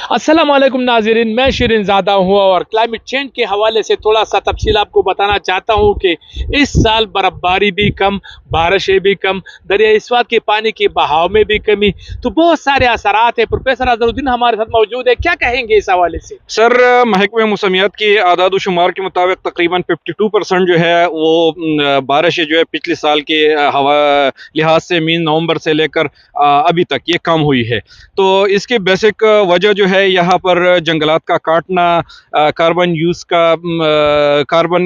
अस्सलाम वालेकुम नाज़रीन, मैं शिरीन ज़ादा हूँ और क्लाइमेट चेंज के हवाले से थोड़ा सा तफसील आपको बताना चाहता हूँ कि इस साल बर्फ़बारी भी कम, बारिशें भी कम, दरिया स्वात के पानी के बहाव में भी कमी, तो बहुत सारे असरात हैं। प्रोफेसर अज़हरुद्दीन हमारे साथ मौजूद है, क्या कहेंगे इस हवाले से? सर, महकमे मौसमियात की आदाद-ओ-शुमार के मुताबिक तकरीबन 52% जो है वो बारिशें जो है पिछले साल के हवा लिहाज से मीन नवंबर से लेकर अभी तक ये कम हुई है। तो इसकी बेसिक वजह जो है यहाँ पर जंगलात का काटना, कार्बन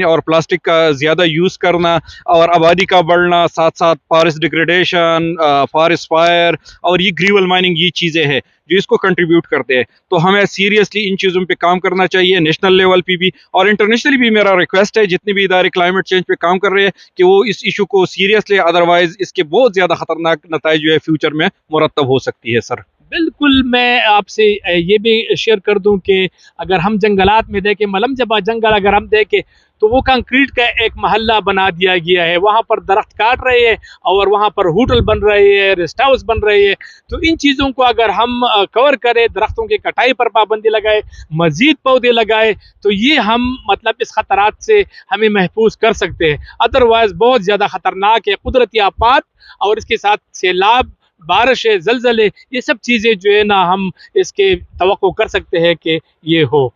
और प्लास्टिक का ज़्यादा यूज़ करना और आबादी का बढ़ना, साथ-साथ फॉरेस्ट डिग्रेडेशन, फॉरेस्ट फायर और ये ग्रीवल माइनिंग, ये चीज़ें हैं जो इसको कंट्रीब्यूट करते हैं। तो हमें सीरियसली इन चीज़ों पे काम करना चाहिए, नेशनल लेवल पे भी और इंटरनेशनली भी। मेरा रिक्वेस्ट है जितने भी इदारे क्लाइमेट चेंज पे काम कर रहे हैं कि वो इस इशू को सीरियसली, अदरवाइज इसके बहुत ज़्यादा खतरनाक नताइज जो है फ्यूचर में मुरतब हो सकती है सर। बिल्कुल, मैं आपसे ये भी शेयर कर दूं कि अगर हम जंगलात में देखें, मलम जबा जंगल अगर हम देखें, तो वो कंक्रीट का एक मोहल्ला बना दिया गया है। वहाँ पर दरख्त काट रहे हैं और वहाँ पर होटल बन रहे हैं, रेस्ट हाउस बन रहे हैं। तो इन चीज़ों को अगर हम कवर करें, दरख्तों की कटाई पर पाबंदी लगाए, मज़ीद पौधे लगाए, तो ये हम मतलब इस खतरात से हमें महफूज कर सकते हैं। अदरवाइज़ बहुत ज़्यादा ख़तरनाक है। कुदरती आफ़ात और इसके साथ सैलाब, बारिशें, ज़लज़ले, ये सब चीज़ें जो है ना, हम इसके तवक्को कर सकते हैं कि ये हो।